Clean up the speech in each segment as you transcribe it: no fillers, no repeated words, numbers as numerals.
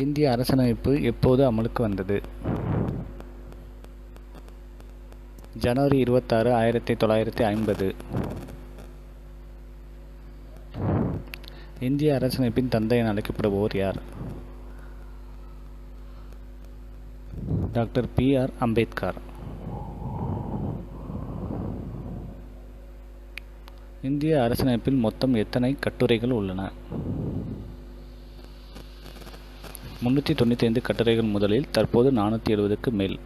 இந்திய அரசியலமைப்பு எப்போது அமலுக்கு வந்தது? ஜனவரி 26, 1950. இந்திய அரசியலமைப்பின் தந்தை என அழைக்கப்படுபவர் யார்? Doctor B R. அம்பேத்கர். இந்திய அரசியலமைப்பில் மொத்தம் எத்தனை கட்டுரைகள் உள்ளன? 395 கட்டுரைகள் முதலில், தற்போது 470க்கு மேல்.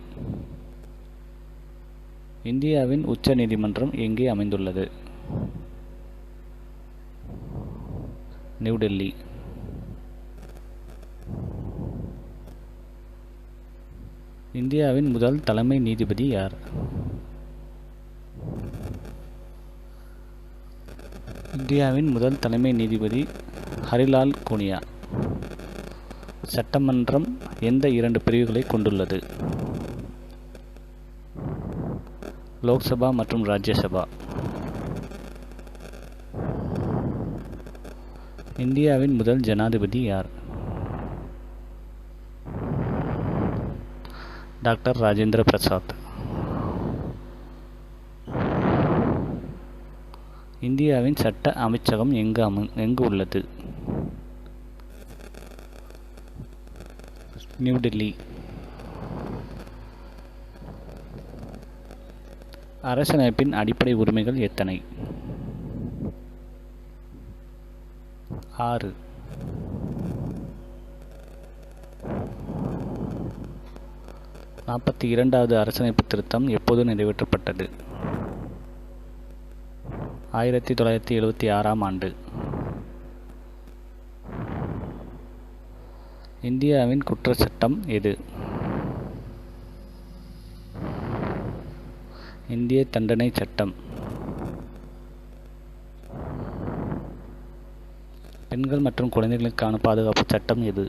இந்தியாவின் உச்ச நீதிமன்றம் எங்கே அமைந்துள்ளது? நியூ டெல்லி. இந்தியாவின் முதல் தலைமை நீதிபதி யார்? இந்தியாவின் முதல் தலைமை நீதிபதி ஹரிலால் கோனியா. சட்டமன்றம் எந்த 2 பிரிவுகளை கொண்டுள்ளது? லோக்சபா மற்றும் ராஜ்யசபா. இந்தியாவின் முதல் ஜனாதிபதி யார்? டாக்டர் ராஜேந்திர பிரசாத். இந்தியாவின் சட்ட அமைச்சகம் எங்கு உள்ளது? நியூ டெல்லி. அரசியலமைப்பின் அடிப்படை உரிமைகள் எத்தனை? 6. நாற்பத்தி 2வது அரசியலமைப்பு திருத்தம் எப்போது நிறைவேற்றப்பட்டது? 1976ஆம் ஆண்டு. இந்தியாவின் குற்றச் சட்டம் எது? இந்திய தண்டனை சட்டம். பெண்கள் மற்றும் குழந்தைகளுக்கான பாதுகாப்பு சட்டம் எது?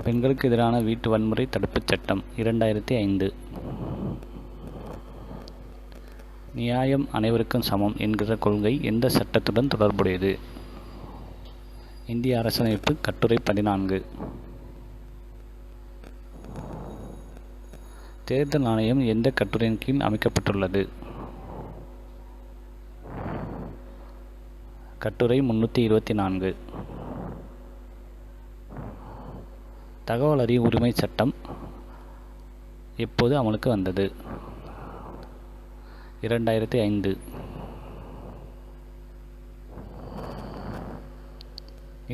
பெண்களுக்கு எதிரான வீட்டு வன்முறை தடுப்புச் சட்டம் 2005. நியாயம் அனைவருக்கும் சமம் என்கிற கொள்கை எந்த சட்டத்துடன் தொடர்புடையது? இந்திய அரசியலமைப்பு கட்டுரை 14. தேர்தல் ஆணையம் எந்த கட்டுரையின் கீழ் அமைக்கப்பட்டுள்ளது? கட்டுரை 324. தகவல் அறியும் உரிமை சட்டம் எப்போது அமலுக்கு வந்தது? 2005.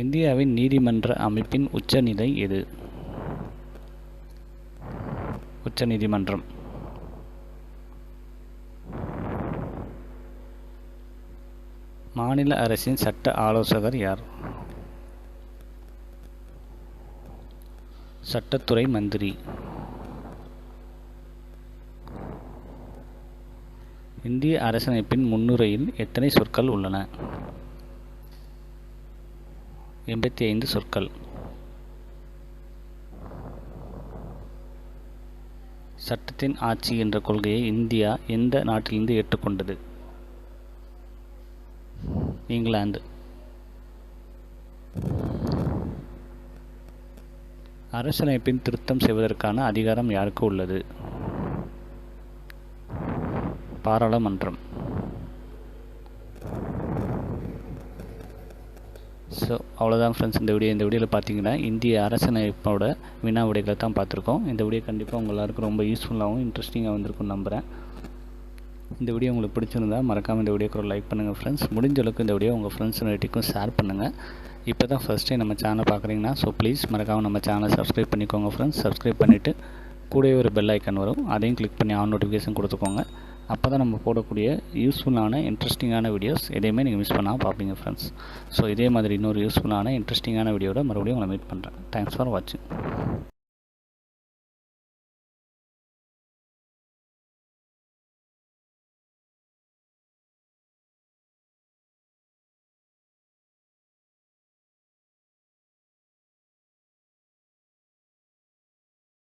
இந்தியாவின் நீதிமன்ற அமைப்பின் உச்சநிலை எது? உச்ச நீதிமன்றம். மாநில அரசின் சட்ட ஆலோசகர் யார்? சட்டத்துறை மந்திரி. இந்திய அரசியலமைப்பின் முன்னுரையில் எத்தனை சொற்கள் உள்ளன? 85 சொற்கள். சட்டத்தின் ஆட்சி என்ற கொள்கையை இந்தியா எந்த நாட்டிலிருந்து ஏற்றுக்கொண்டது? இங்கிலாந்து. அரசியலமைப்பின் திருத்தம் செய்வதற்கான அதிகாரம் யாருக்கு உள்ளது? பாராளுமன்றம். ஸோ அவ்வளோதான் ஃப்ரெண்ட்ஸ். இந்த வீடியோவில் பார்த்தீங்கன்னா இந்திய அரசியலமைப்போட வினா விடைகளை தான் பார்த்துருக்கோம். இந்த வீடியோ கண்டிப்பாக உங்கள் எல்லாருக்கும் ரொம்ப யூஸ்ஃபுல்லாகவும் இன்ட்ரெஸ்டிங்காக வந்திருக்கும்னு நம்புகிறேன். இந்த வீடியோ உங்களுக்கு பிடிச்சிருந்தா மறக்காமல் இந்த வீடியோக்கு ஒரு லைக் பண்ணுங்கள் ஃப்ரெண்ட்ஸ். முடிஞ்ச அளவுக்கு இந்த வீடியோ உங்கள் ஃப்ரெண்ட்ஸ் ரிலேட்டிவ்க்கும் ஷேர் பண்ணுங்கள். இப்போ தான் ஃபஸ்ட் டைம் நம்ம சேனலை பார்க்குறீங்கன்னா ஸோ ப்ளீஸ் மறக்காமல் நம்ம சேனலை சப்ஸ்கிரைப் பண்ணிக்கோங்க ஃப்ரெண்ட்ஸ். சப்ஸ்கிரைப் பண்ணிவிட்டு கூடவே ஒரு பெல் ஐக்கான் வரும், அதையும் கிளிக் பண்ணி ஆன் நோட்டிஃபிகேஷன் கொடுத்துக்கோங்க. அப்போ தான் நம்ம போடக்கூடிய யூஸ்ஃபுல்லான இன்ட்ரெஸ்டிங்கான வீடியோஸ் எதையுமே நீங்கள் மிஸ் பண்ணாமல் பார்ப்பீங்க ஃப்ரெண்ட்ஸ். ஸோ இதே மாதிரி இன்னொரு யூஸ்ஃபுல்லான இன்ட்ரெஸ்டிங்கான வீடியோட மறுபடியும் உங்களை மீட் பண்ணுறேன். தேங்க்ஸ் ஃபார் வாட்சிங்.